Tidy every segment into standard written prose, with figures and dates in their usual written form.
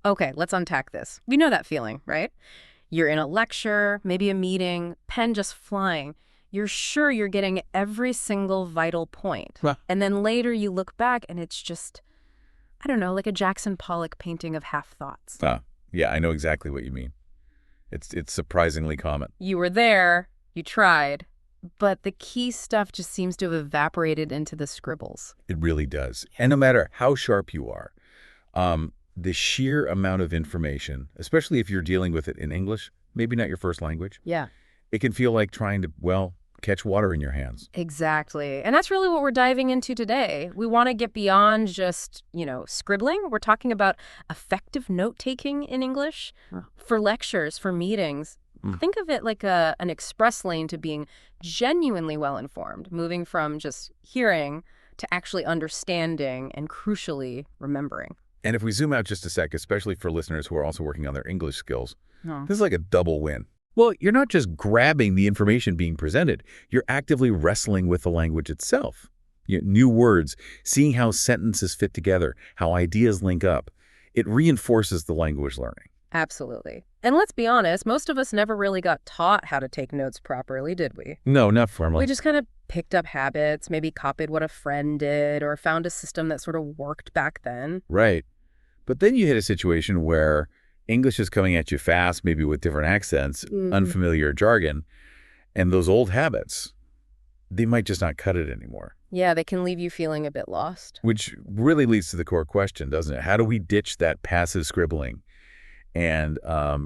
Okay, let's unpack this. We know that feeling, right? You're in a lecture, maybe a meeting, pen just flying. You're sure you're getting every single vital point. Well, And then later you look back and it's just, I don't know, like a Jackson Pollock painting of half thoughts. yeah, I know exactly what you mean. It's surprisingly common. You were there, you tried, but the key stuff just seems to have evaporated into the scribbles. It really does. And no matter how sharp you are, the sheer amount of information, especially if you're dealing with it in English, maybe not your first language, Yeah. it can feel like trying to, well, catch water in your hands. Exactly. And that's really what we're diving into today. We want to get beyond just, scribbling. We're talking about effective note-taking in English for lectures, for meetings. Think of it like an express lane to being genuinely well-informed, moving from just hearing to actually understanding and, crucially, remembering. And if we zoom out just a sec, especially for listeners who are also working on their English skills, Oh. this is like a double win. Well, you're not just grabbing the information being presented. You're actively wrestling with the language itself. New words, seeing how sentences fit together, how ideas link up. It reinforces the language learning. Absolutely. And let's be honest, most of us never really got taught how to take notes properly, did we? No, not formally. We just kind of picked up habits, maybe copied what a friend did, or found a system that sort of worked back then. Right. But then you hit a situation where English is coming at you fast, maybe with different accents, unfamiliar jargon, and those old habits, they might just not cut it anymore. Yeah, they can leave you feeling a bit lost. Which really leads to the core question, doesn't it? How do we ditch that passive scribbling and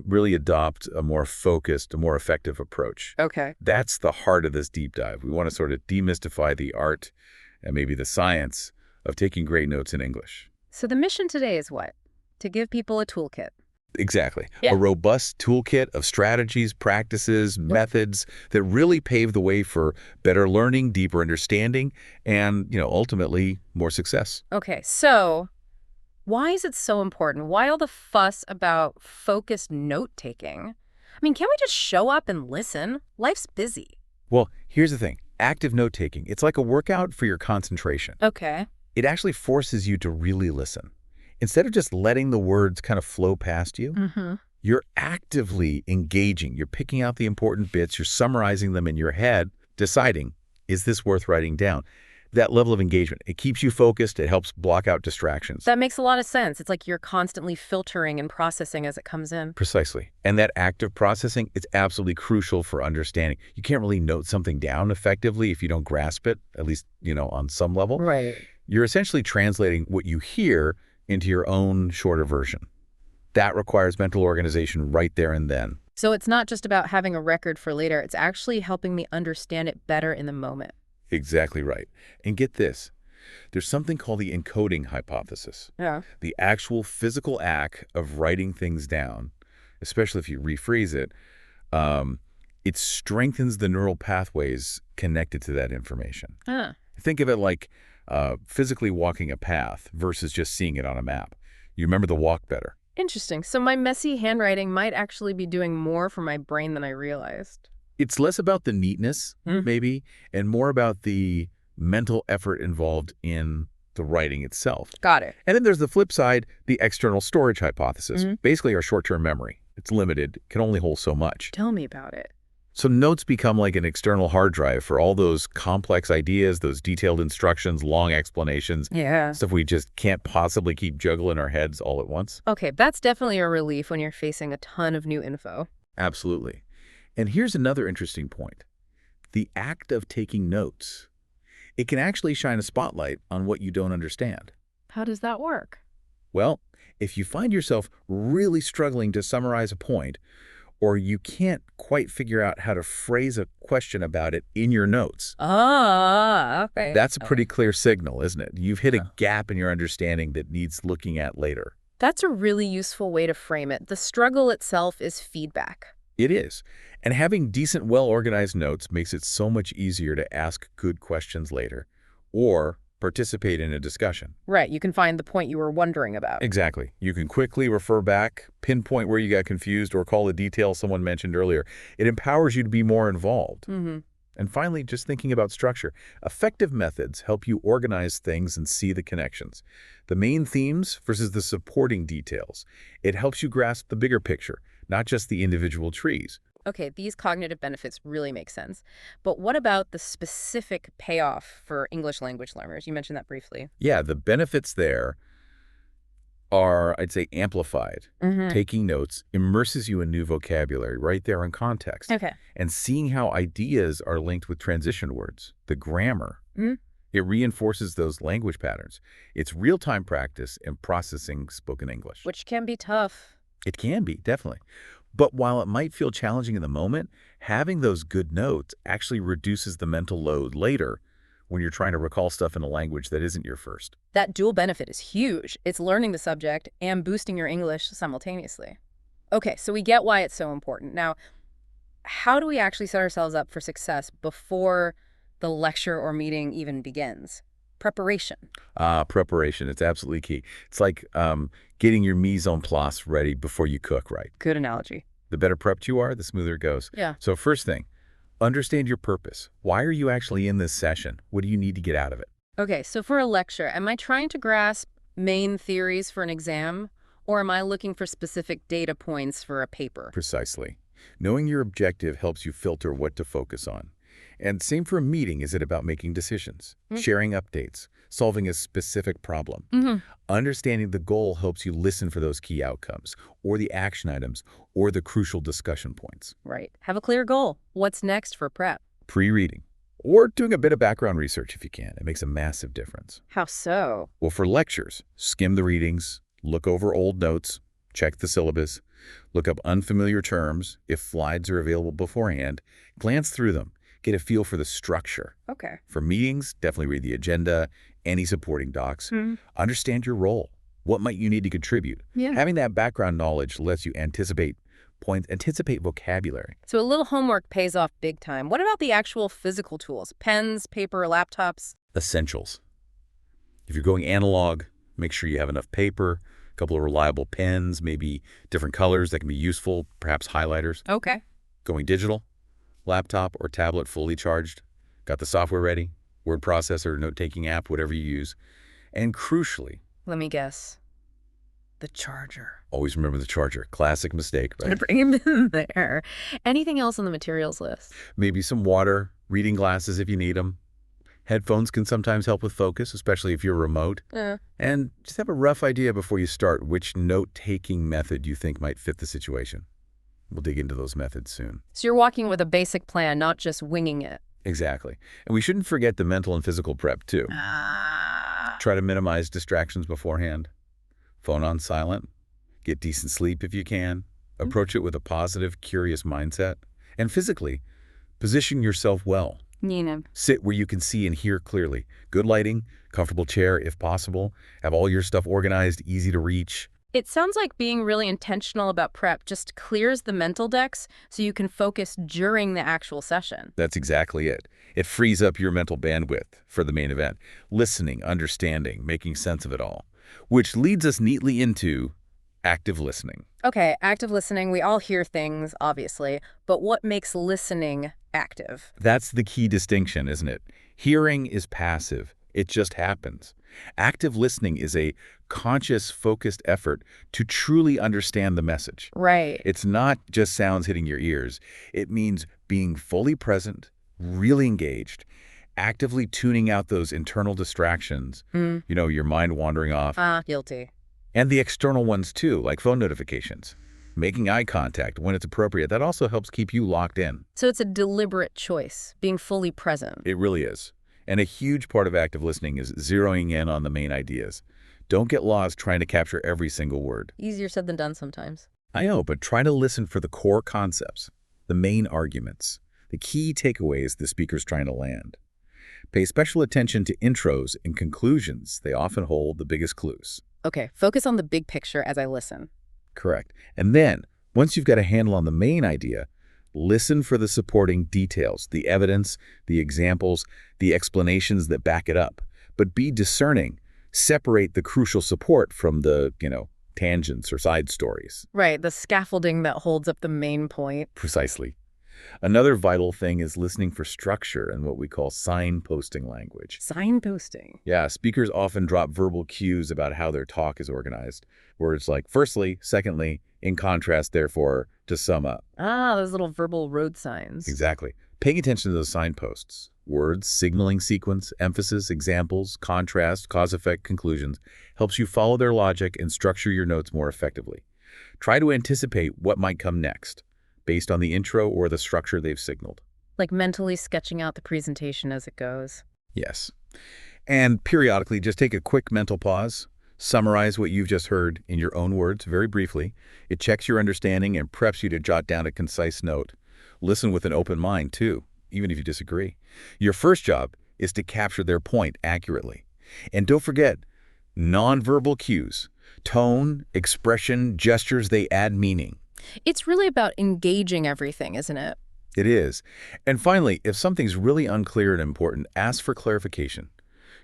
really adopt a more focused, a more effective approach? Okay. That's the heart of this deep dive. We want to sort of demystify the art and maybe the science of taking great notes in English. So the mission today is what? To give people a toolkit. Exactly. Yeah. A robust toolkit of strategies, practices, methods that really pave the way for better learning, deeper understanding, and, ultimately more success. Okay, so why is it so important? Why all the fuss about focused note-taking? I mean, can't we just show up and listen? Life's busy. Well, here's the thing. Active note-taking, it's like a workout for your concentration. Okay. It actually forces you to really listen. Instead of just letting the words kind of flow past you, you're actively engaging. You're picking out the important bits. You're summarizing them in your head, deciding, is this worth writing down? That level of engagement, it keeps you focused. It helps block out distractions. That makes a lot of sense. It's like you're constantly filtering and processing as it comes in. Precisely. And that active processing, it's absolutely crucial for understanding. You can't really note something down effectively if you don't grasp it, at least, on some level. Right. You're essentially translating what you hear into your own shorter version. That requires mental organization right there and then. So it's not just about having a record for later. It's actually helping me understand it better in the moment. Exactly right. And get this, there's something called the encoding hypothesis. Yeah. The actual physical act of writing things down, especially if you rephrase it, it strengthens the neural pathways connected to that information. Think of it like physically walking a path versus just seeing it on a map. You remember the walk better. Interesting. So my messy handwriting might actually be doing more for my brain than I realized. It's less about the neatness, maybe, and more about the mental effort involved in the writing itself. Got it. And then there's the flip side, the external storage hypothesis. Basically, our short-term memory. It's limited, can only hold so much. Tell me about it. So notes become like an external hard drive for all those complex ideas, those detailed instructions, long explanations. Yeah. Stuff we just can't possibly keep juggling our heads all at once. Okay, that's definitely a relief when you're facing a ton of new info. Absolutely. And here's another interesting point. The act of taking notes. It can actually shine a spotlight on what you don't understand. How does that work? Well, if you find yourself really struggling to summarize a point, or you can't quite figure out how to phrase a question about it in your notes. Okay. That's a pretty clear signal, isn't it? You've hit a gap in your understanding that needs looking at later. That's a really useful way to frame it. The struggle itself is feedback. It is. And having decent, well-organized notes makes it so much easier to ask good questions later or participate in a discussion. Right, you can find the point you were wondering about. Exactly. You can quickly refer back, pinpoint where you got confused, or call a detail someone mentioned earlier. It empowers you to be more involved. And finally, just thinking about structure. Effective methods help you organize things and see the connections. The main themes versus the supporting details. It helps you grasp the bigger picture, not just the individual trees. Okay, these cognitive benefits really make sense. But what about the specific payoff for English language learners? You mentioned that briefly. Yeah, the benefits there are, I'd say, amplified. Mm-hmm. Taking notes immerses you in new vocabulary right there in context. Okay. And seeing how ideas are linked with transition words, the grammar, Mm-hmm. it reinforces those language patterns. It's real-time practice in processing spoken English. Which can be tough. It can be, definitely. But while it might feel challenging in the moment, having those good notes actually reduces the mental load later when you're trying to recall stuff in a language that isn't your first. That dual benefit is huge. It's learning the subject and boosting your English simultaneously. Okay, so we get why it's so important. Now, how do we actually set ourselves up for success before the lecture or meeting even begins? Preparation. Preparation, it's absolutely key. It's like getting your mise en place ready before you cook, right? Good analogy. The better prepped you are, the smoother it goes. Yeah. So first thing, understand your purpose. Why are you actually in this session? What do you need to get out of it? Okay, so for a lecture, am I trying to grasp main theories for an exam, or am I looking for specific data points for a paper? Precisely. Knowing your objective helps you filter what to focus on. And same for a meeting. Is it about making decisions, sharing updates, solving a specific problem? Understanding the goal helps you listen for those key outcomes, or the action items, or the crucial discussion points. Right. Have a clear goal. What's next for prep? Pre-reading, or doing a bit of background research if you can. It makes a massive difference. How so? Well, for lectures, skim the readings, look over old notes, check the syllabus, look up unfamiliar terms. If slides are available beforehand, glance through them. Get a feel for the structure. Okay. For meetings, definitely read the agenda, any supporting docs. Understand your role. What might you need to contribute? Yeah. Having that background knowledge lets you anticipate points, anticipate vocabulary. So a little homework pays off big time. What about the actual physical tools? Pens, paper, laptops? Essentials. If you're going analog, make sure you have enough paper, a couple of reliable pens, maybe different colors that can be useful, perhaps highlighters. Okay. Going digital, laptop or tablet fully charged, got the software ready, word processor, note-taking app, whatever you use. And crucially, Let me guess. The charger. always remember the charger. Classic mistake, right? Bring him in there. Anything else on the materials list? Maybe some water, reading glasses if you need them. Headphones can sometimes help with focus, especially if you're remote. And just have a rough idea before you start which note-taking method you think might fit the situation. We'll dig into those methods soon. So you're walking with a basic plan, not just winging it. Exactly. And we shouldn't forget the mental and physical prep, too. Try to minimize distractions beforehand. Phone on silent. Get decent sleep if you can. Approach it with a positive, curious mindset. And physically, position yourself well. Sit where you can see and hear clearly. Good lighting, comfortable chair if possible. Have all your stuff organized, easy to reach. It sounds like being really intentional about prep just clears the mental decks so you can focus during the actual session. That's exactly it. It frees up your mental bandwidth for the main event. Listening, understanding, making sense of it all. Which leads us neatly into active listening. Okay, active listening, we all hear things, obviously, but what makes listening active? That's the key distinction, isn't it? Hearing is passive. It just happens. Active listening is a conscious, focused effort to truly understand the message. Right. It's not just sounds hitting your ears. It means being fully present, really engaged, actively tuning out those internal distractions, your mind wandering off. Guilty. And the external ones too, like phone notifications. Making eye contact when it's appropriate, that also helps keep you locked in. So it's a deliberate choice, being fully present. It really is. And a huge part of active listening is zeroing in on the main ideas. Don't get lost trying to capture every single word. Easier said than done sometimes. I know, but try to listen for the core concepts, the main arguments, the key takeaways the speaker's trying to land. Pay special attention to intros and conclusions. They often hold the biggest clues. Okay, focus on the big picture as I listen. Correct. And then, once you've got a handle on the main idea, listen for the supporting details, the evidence, the examples, the explanations that back it up. But be discerning. Separate the crucial support from the, tangents or side stories. Right, the scaffolding that holds up the main point. Precisely. Another vital thing is listening for structure and what we call signposting language. Signposting. Yeah, speakers often drop verbal cues about how their talk is organized. Words like firstly, secondly, in contrast, therefore, to sum up. Ah, those little verbal road signs. Exactly. Paying attention to those signposts, words, signaling sequence, emphasis, examples, contrast, cause-effect, conclusions, helps you follow their logic and structure your notes more effectively. Try to anticipate what might come next, based on the intro or the structure they've signaled. Like mentally sketching out the presentation as it goes. Yes. And periodically, just take a quick mental pause. Summarize what you've just heard in your own words very briefly. It checks your understanding and preps you to jot down a concise note. Listen with an open mind, too, even if you disagree. Your first job is to capture their point accurately. And don't forget, nonverbal cues, tone, expression, gestures, they add meaning. It's really about engaging everything, isn't it? It is. And finally, if something's really unclear and important, ask for clarification.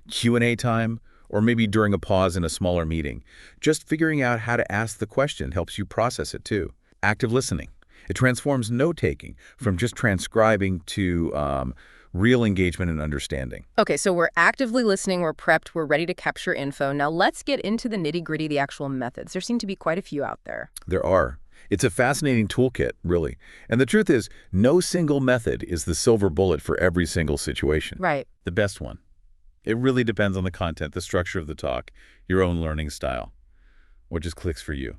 Q&A time, or maybe during a pause in a smaller meeting. Just figuring out how to ask the question helps you process it too. Active listening. It transforms note-taking from just transcribing to real engagement and understanding. Okay, so we're actively listening, we're prepped, we're ready to capture info. Now let's get into the nitty-gritty, the actual methods. There seem to be quite a few out there. There are. It's a fascinating toolkit, really. And the truth is, no single method is the silver bullet for every single situation. Right. The best one. It really depends on the content, the structure of the talk, your own learning style. What just clicks for you?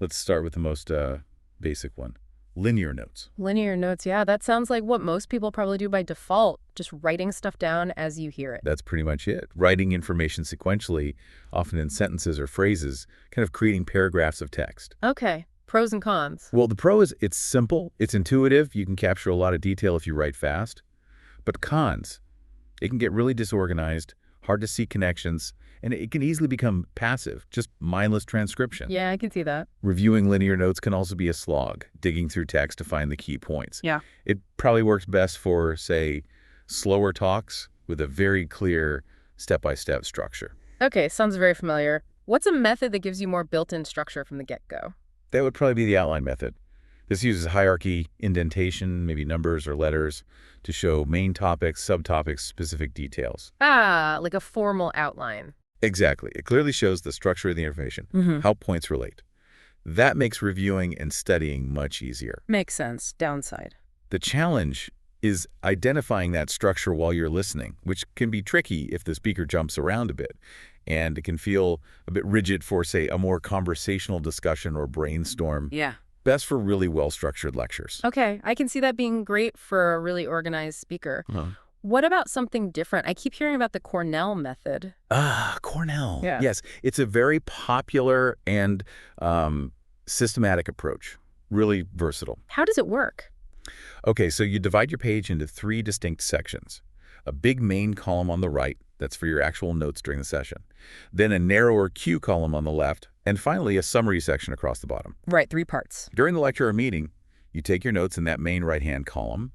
Let's start with the most basic one. Linear notes. Linear notes, yeah, that sounds like what most people probably do by default, just writing stuff down as you hear it. That's pretty much it. Writing information sequentially, often in sentences or phrases, kind of creating paragraphs of text. Okay, pros and cons. Well, the pro is it's simple, it's intuitive, you can capture a lot of detail if you write fast. But cons, it can get really disorganized, hard to see connections, and it can easily become passive, just mindless transcription. Yeah, I can see that. Reviewing linear notes can also be a slog, digging through text to find the key points. Yeah. It probably works best for, say, slower talks with a very clear step-by-step structure. Okay, sounds very familiar. What's a method that gives you more built-in structure from the get-go? That would probably be the outline method. This uses hierarchy, indentation, maybe numbers or letters, to show main topics, subtopics, specific details. Ah, like a formal outline. Exactly. It clearly shows the structure of the information, how points relate. That makes reviewing and studying much easier. Makes sense. Downside. The challenge is identifying that structure while you're listening, which can be tricky if the speaker jumps around a bit. And it can feel a bit rigid for, say, a more conversational discussion or brainstorm. Yeah. Best for really well-structured lectures. Okay, I can see that being great for a really organized speaker. What about something different? I keep hearing about the Cornell Method. Ah, Cornell. Yeah. Yes, it's a very popular and systematic approach. Really versatile. How does it work? Okay, so you divide your page into 3 distinct sections. A big main column on the right, that's for your actual notes during the session. Then a narrower cue column on the left, and finally a summary section across the bottom. Right, 3 parts. During the lecture or meeting, you take your notes in that main right-hand column,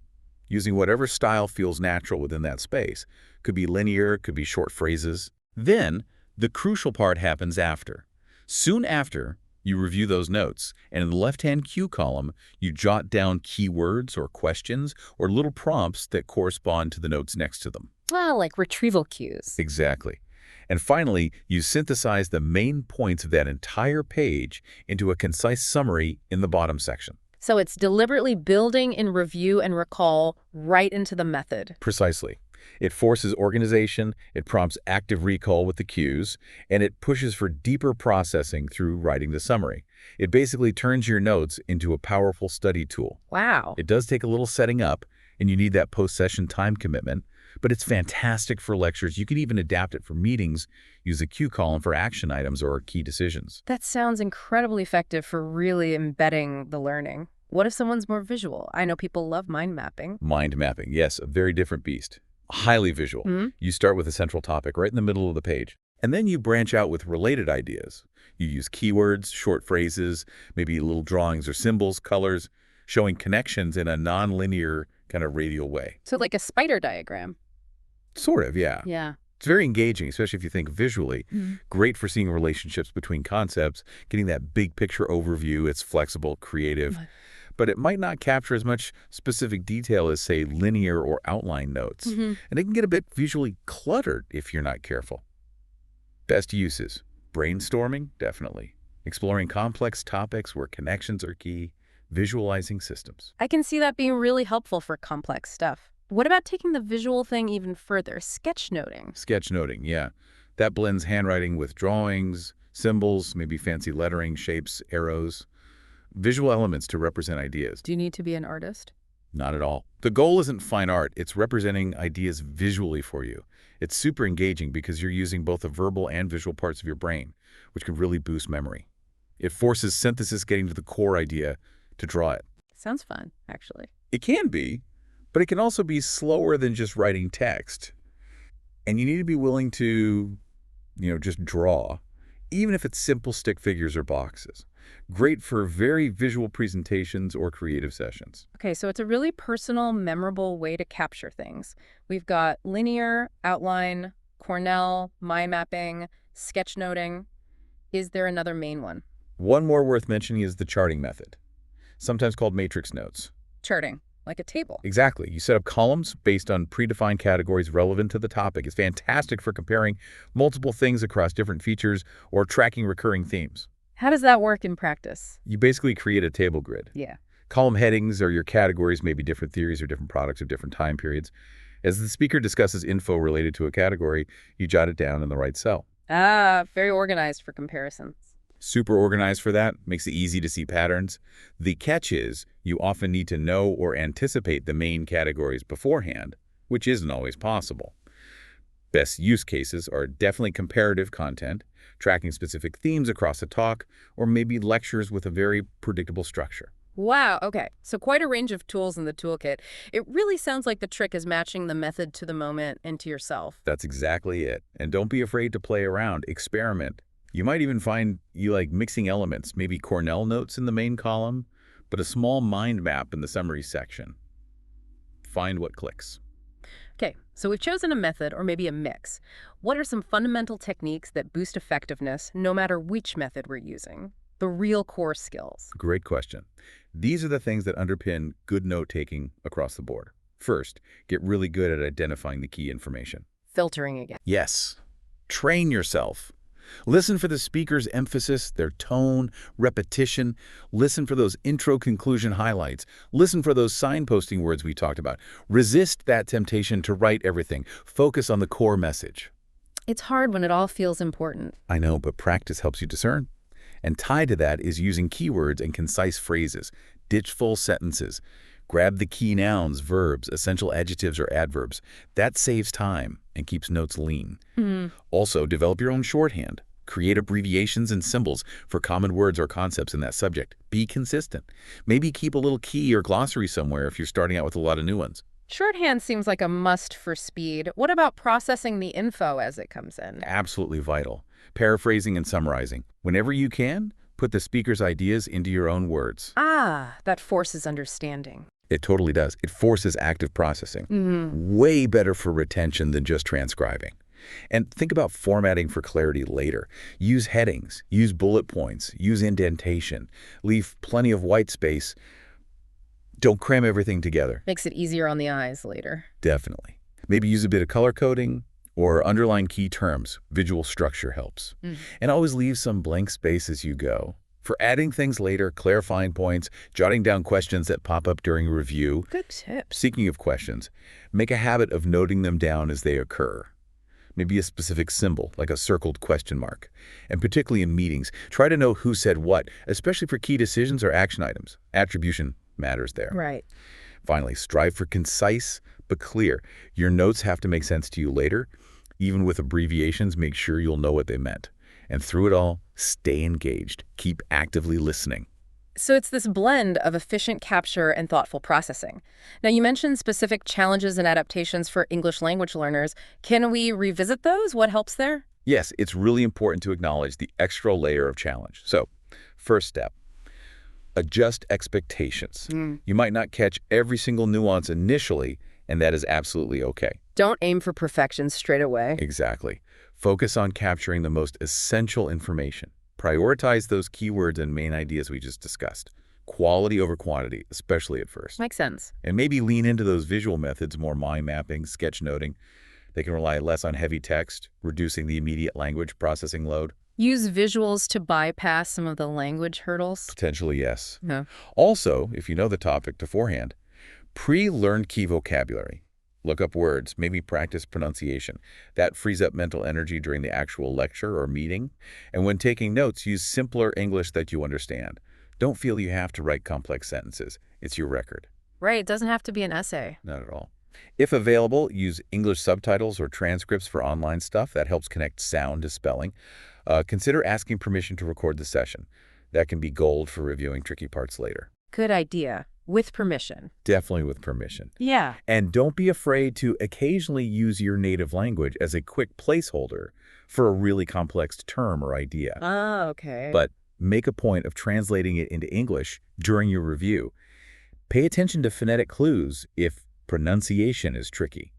using whatever style feels natural within that space. Could be linear, could be short phrases. Then, the crucial part happens after. Soon after, you review those notes, and in the left-hand cue column, you jot down keywords or questions or little prompts that correspond to the notes next to them. Well, like retrieval cues. Exactly. And finally, you synthesize the main points of that entire page into a concise summary in the bottom section. So it's deliberately building in review and recall right into the method. Precisely. It forces organization, it prompts active recall with the cues, and it pushes for deeper processing through writing the summary. It basically turns your notes into a powerful study tool. Wow. It does take a little setting up, and you need that post-session time commitment, but it's fantastic for lectures. You can even adapt it for meetings, use a cue column for action items or key decisions. That sounds incredibly effective for really embedding the learning. What if someone's more visual? I know people love mind mapping. Mind mapping, yes, a very different beast. Highly visual. You start with a central topic right in the middle of the page, and then you branch out with related ideas. You use keywords, short phrases, maybe little drawings or symbols, colors, showing connections in a non-linear kind of radial way. So like a spider diagram. Sort of, yeah. Yeah. It's very engaging, especially if you think visually. Great for seeing relationships between concepts, getting that big picture overview. It's flexible, creative. but it might not capture as much specific detail as, say, linear or outline notes. And it can get a bit visually cluttered if you're not careful. Best uses. Brainstorming, definitely. Exploring complex topics where connections are key. Visualizing systems. I can see that being really helpful for complex stuff. What about taking the visual thing even further? Sketchnoting. Sketchnoting, yeah. That blends handwriting with drawings, symbols, maybe fancy lettering, shapes, arrows. Visual elements to represent ideas. Do you need to be an artist? Not at all. The goal isn't fine art, it's representing ideas visually for you. It's super engaging because you're using both the verbal and visual parts of your brain, which can really boost memory. It forces synthesis, getting to the core idea to draw it. Sounds fun, actually. It can be, but it can also be slower than just writing text. And you need to be willing to, just draw, even if it's simple stick figures or boxes. Great for very visual presentations or creative sessions. Okay, so it's a really personal, memorable way to capture things. We've got linear, outline, Cornell, mind mapping, sketchnoting. Is there another main one? One more worth mentioning is the charting method, sometimes called matrix notes. Charting, like a table. Exactly. You set up columns based on predefined categories relevant to the topic. It's fantastic for comparing multiple things across different features or tracking recurring themes. How does that work in practice? You basically create a table grid. Yeah. Column headings are your categories, maybe different theories or different products of different time periods. As the speaker discusses info related to a category, you jot it down in the right cell. Ah, very organized for comparisons. Super organized for that, makes it easy to see patterns. The catch is you often need to know or anticipate the main categories beforehand, which isn't always possible. Best use cases are definitely comparative content, tracking specific themes across a talk, or maybe lectures with a very predictable structure. Wow, okay. So quite a range of tools in the toolkit. It really sounds like the trick is matching the method to the moment and to yourself. That's exactly it. And don't be afraid to play around, experiment. You might even find you like mixing elements, maybe Cornell notes in the main column, but a small mind map in the summary section. Find what clicks. Okay, so we've chosen a method or maybe a mix. What are some fundamental techniques that boost effectiveness no matter which method we're using? The real core skills. Great question. These are the things that underpin good note-taking across the board. First, get really good at identifying the key information. Filtering again. Yes. Train yourself. Listen for the speaker's emphasis, their tone, repetition. Listen for those intro-conclusion highlights. Listen for those signposting words we talked about. Resist that temptation to write everything. Focus on the core message. It's hard when it all feels important. I know, but practice helps you discern. And tied to that is using keywords and concise phrases. Ditch full sentences. Grab the key nouns, verbs, essential adjectives, or adverbs. That saves time and keeps notes lean. Also, develop your own shorthand. Create abbreviations and symbols for common words or concepts in that subject. Be consistent. Maybe keep a little key or glossary somewhere if you're starting out with a lot of new ones. Shorthand seems like a must for speed. What about processing the info as it comes in? Absolutely vital. Paraphrasing and summarizing. Whenever you can, put the speaker's ideas into your own words. Ah, that forces understanding. It totally does. It forces active processing. Way better for retention than just transcribing. And think about formatting for clarity later. Use headings, use bullet points, use indentation. Leave plenty of white space. Don't cram everything together. Makes it easier on the eyes later. Definitely. Maybe use a bit of color coding or underline key terms. Visual structure helps. And always leave some blank space as you go. For adding things later, clarifying points, jotting down questions that pop up during a review. Good tips. Speaking of questions, make a habit of noting them down as they occur. Maybe a specific symbol, like a circled question mark. And particularly in meetings, try to know who said what, especially for key decisions or action items. Attribution matters there. Right. Finally, strive for concise but clear. Your notes have to make sense to you later. Even with abbreviations, make sure you'll know what they meant. And through it all, stay engaged. Keep actively listening. So it's this blend of efficient capture and thoughtful processing. Now, you mentioned specific challenges and adaptations for English language learners. Can we revisit those? What helps there? Yes, it's really important to acknowledge the extra layer of challenge. So, first step, adjust expectations. You might not catch every single nuance initially, and that is absolutely okay. Don't aim for perfection straight away. Exactly. Focus on capturing the most essential information. Prioritize those keywords and main ideas we just discussed. Quality over quantity, especially at first. Makes sense. And maybe lean into those visual methods, more mind mapping, sketch noting. They can rely less on heavy text, reducing the immediate language processing load. Use visuals to bypass some of the language hurdles? Potentially, yes. No. Also, if you know the topic beforehand, pre-learn key vocabulary. Look up words, maybe practice pronunciation. That frees up mental energy during the actual lecture or meeting. And when taking notes, use simpler English that you understand. Don't feel you have to write complex sentences. It's your record. Right, it doesn't have to be an essay. Not at all. If available, use English subtitles or transcripts for online stuff. That helps connect sound to spelling. Consider asking permission to record the session. That can be gold for reviewing tricky parts later. Good idea. With permission. Definitely with permission. Yeah. And don't be afraid to occasionally use your native language as a quick placeholder for a really complex term or idea. Oh, okay. But make a point of translating it into English during your review. Pay attention to phonetic clues if pronunciation is tricky.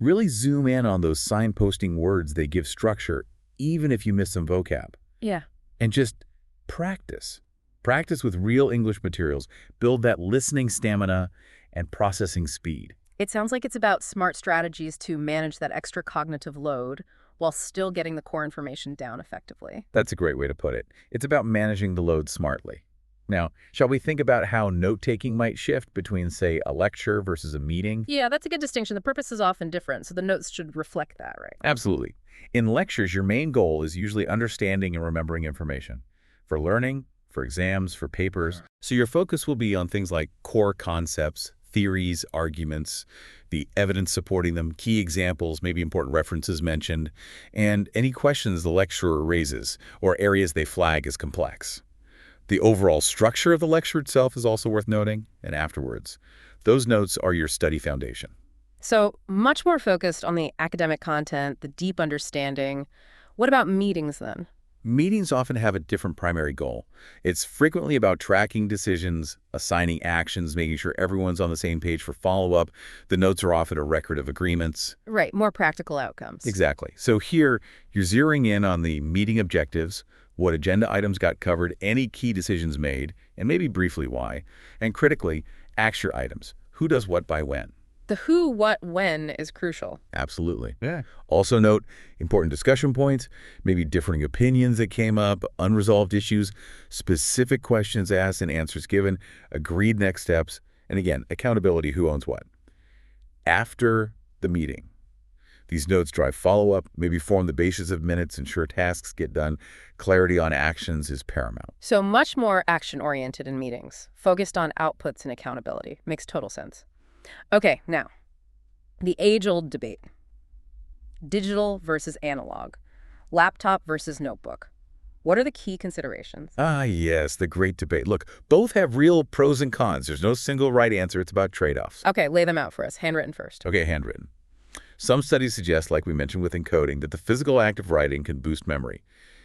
Really zoom in on those signposting words. They give structure, even if you miss some vocab. Yeah. And just practice. Practice with real English materials. Build that listening stamina and processing speed. It sounds like it's about smart strategies to manage that extra cognitive load while still getting the core information down effectively. That's a great way to put it. It's about managing the load smartly. Now, shall we think about how note-taking might shift between, say, a lecture versus a meeting? Yeah, that's a good distinction. The purpose is often different, so the notes should reflect that, right? Absolutely. In lectures, your main goal is usually understanding and remembering information. For learning, for exams, for papers. So your focus will be on things like core concepts, theories, arguments, the evidence supporting them, key examples, maybe important references mentioned, and any questions the lecturer raises or areas they flag as complex. The overall structure of the lecture itself is also worth noting, and afterwards. Those notes are your study foundation. So much more focused on the academic content, the deep understanding. What about meetings then? Meetings often have a different primary goal. It's frequently about tracking decisions, assigning actions, making sure everyone's on the same page for follow-up. The notes are often a record of agreements. Right, more practical outcomes. Exactly. So here, you're zeroing in on the meeting objectives, what agenda items got covered, any key decisions made, and maybe briefly why. And critically, action items. Who does what by when? The who, what, when is crucial. Absolutely. Yeah. Also note important discussion points, maybe differing opinions that came up, unresolved issues, specific questions asked and answers given, agreed next steps, and again, accountability, who owns what. After the meeting, these notes drive follow-up, maybe form the basis of minutes, ensure tasks get done. Clarity on actions is paramount. So much more action-oriented in meetings, focused on outputs and accountability. Makes total sense. Okay, now, the age-old debate. Digital versus analog. Laptop versus notebook. What are the key considerations? Ah, yes, the great debate. Look, both have real pros and cons. There's no single right answer. It's about trade-offs. Okay, lay them out for us. Handwritten first. Okay, handwritten. Some studies suggest, like we mentioned with encoding, that the physical act of writing can boost memory.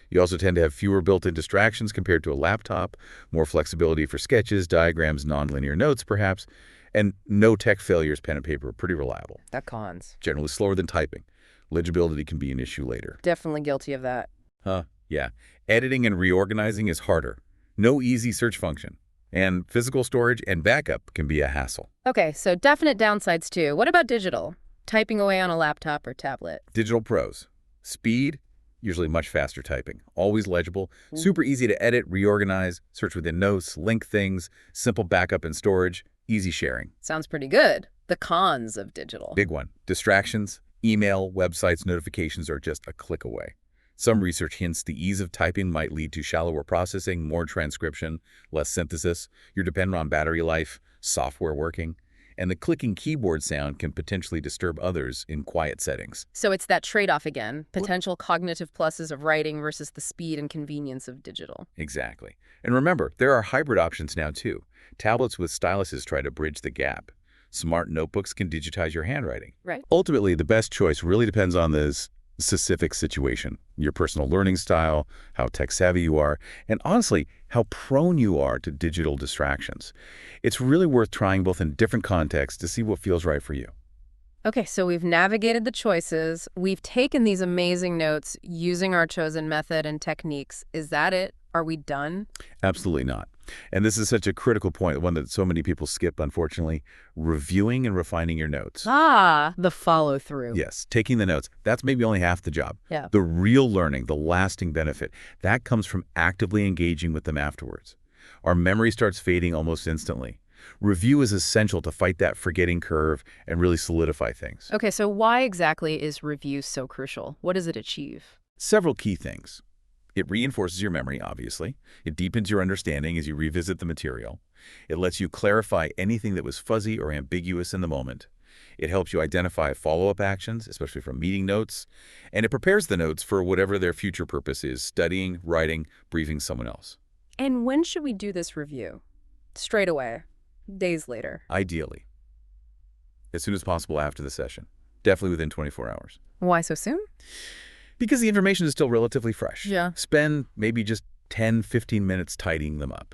You also tend to have fewer built-in distractions compared to a laptop, more flexibility for sketches, diagrams, nonlinear notes, perhaps, and no tech failures. Pen and paper are pretty reliable. That cons. Generally slower than typing. Legibility can be an issue later. Definitely guilty of that. Yeah. Editing and reorganizing is harder. No easy search function. And physical storage and backup can be a hassle. Okay, so definite downsides too. What about digital? Typing away on a laptop or tablet? Digital pros. Speed, usually much faster typing. Always legible, super easy to edit, reorganize, search within notes, link things, simple backup and storage, easy sharing. Sounds pretty good. The cons of digital. Big one. Distractions, email, websites, notifications are just a click away. Some research hints the ease of typing might lead to shallower processing, more transcription, less synthesis. You're dependent on battery life, software working, and the clicking keyboard sound can potentially disturb others in quiet settings. So it's that trade-off again, potential cognitive pluses of writing versus the speed and convenience of digital. Exactly. And remember, there are hybrid options now too. Tablets with styluses try to bridge the gap. Smart notebooks can digitize your handwriting. Right. Ultimately, the best choice really depends on this specific situation, your personal learning style, how tech-savvy you are, and honestly, how prone you are to digital distractions. It's really worth trying both in different contexts to see what feels right for you. Okay, so we've navigated the choices. We've taken these amazing notes using our chosen method and techniques. Is that it? Are we done? Absolutely not. And this is such a critical point, one that so many people skip, unfortunately. Reviewing and refining your notes. Ah, the follow-through. Yes, taking the notes. That's maybe only half the job. Yeah. The real learning, the lasting benefit, that comes from actively engaging with them afterwards. Our memory starts fading almost instantly. Review is essential to fight that forgetting curve and really solidify things. Okay, so why exactly is review so crucial? What does it achieve? Several key things. It reinforces your memory, obviously. It deepens your understanding as you revisit the material. It lets you clarify anything that was fuzzy or ambiguous in the moment. It helps you identify follow-up actions, especially from meeting notes. And it prepares the notes for whatever their future purpose is, studying, writing, briefing someone else. And when should we do this review? Straight away? Days later? Ideally, as soon as possible after the session. Definitely within 24 hours. Why so soon? Because the information is still relatively fresh. Yeah. Spend maybe just 10, 15 minutes tidying them up.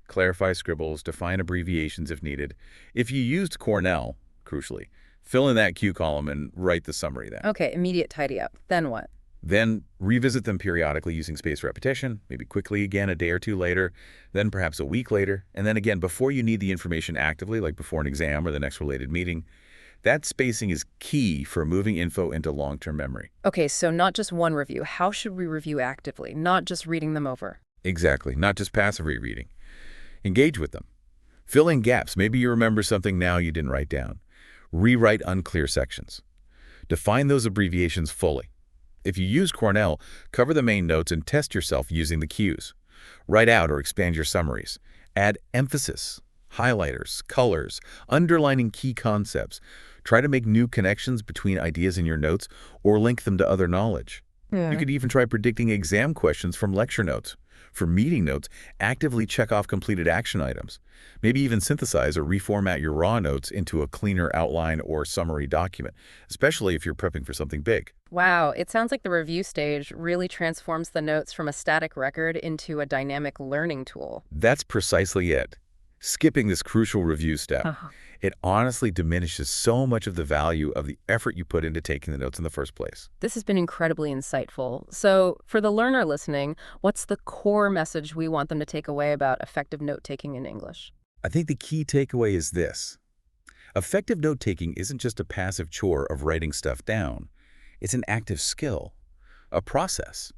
Clarify scribbles, define abbreviations if needed. If you used Cornell, crucially, fill in that Q column and write the summary then. Okay, immediate tidy up. Then what? Then revisit them periodically using spaced repetition, maybe quickly again a day or two later, then perhaps a week later, and then again before you need the information actively, like before an exam or the next related meeting. That spacing is key for moving info into long-term memory. Okay, so not just one review. How should we review actively, not just reading them over? Exactly, not just passive rereading. Engage with them. Fill in gaps. Maybe you remember something now you didn't write down. Rewrite unclear sections. Define those abbreviations fully. If you use Cornell, cover the main notes and test yourself using the cues. Write out or expand your summaries. Add emphasis, highlighters, colors, underlining key concepts. Try to make new connections between ideas in your notes or link them to other knowledge. Yeah. You could even try predicting exam questions from lecture notes. For meeting notes, actively check off completed action items. Maybe even synthesize or reformat your raw notes into a cleaner outline or summary document, especially if you're prepping for something big. Wow, it sounds like the review stage really transforms the notes from a static record into a dynamic learning tool. That's precisely it. Skipping this crucial review step, Oh. it honestly diminishes so much of the value of the effort you put into taking the notes in the first place. This has been incredibly insightful. So for the learner listening, what's the core message we want them to take away about effective note-taking in English? I think the key takeaway is this. Effective note-taking isn't just a passive chore of writing stuff down. It's an active skill, a process.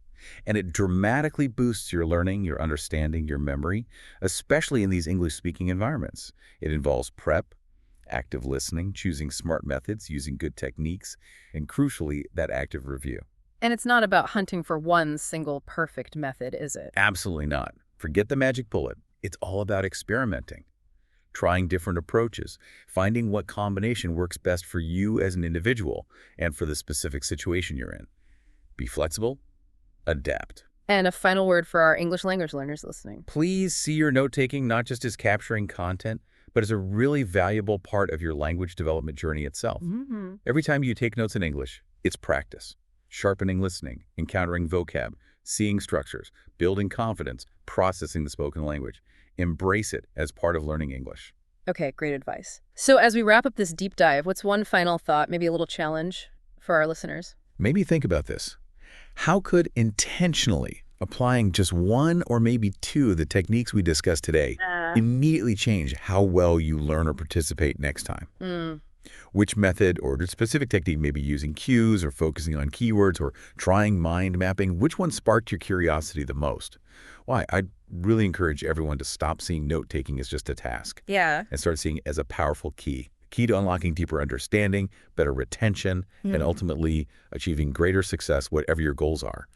And it dramatically boosts your learning, your understanding, your memory, especially in these English-speaking environments. It involves prep, active listening, choosing smart methods, using good techniques, and crucially, that active review. And it's not about hunting for one single perfect method, is it? Absolutely not. Forget the magic bullet. It's all about experimenting, trying different approaches, finding what combination works best for you as an individual and for the specific situation you're in. Be flexible. Adapt. And a final word for our English language learners listening. Please see your note-taking not just as capturing content, but as a really valuable part of your language development journey itself. Mm-hmm. Every time you take notes in English, it's practice. Sharpening listening, encountering vocab, seeing structures, building confidence, processing the spoken language. Embrace it as part of learning English. Okay, great advice. So as we wrap up this deep dive, what's one final thought, maybe a little challenge for our listeners? Maybe think about this. How could intentionally applying just one or maybe two of the techniques we discussed today immediately change how well you learn or participate next time? Which method or specific technique, maybe using cues or focusing on keywords or trying mind mapping, which one sparked your curiosity the most? Why? I'd really encourage everyone to stop seeing note-taking as just a task. Yeah. And start seeing it as a powerful key to unlocking deeper understanding, better retention, and ultimately achieving greater success, whatever your goals are.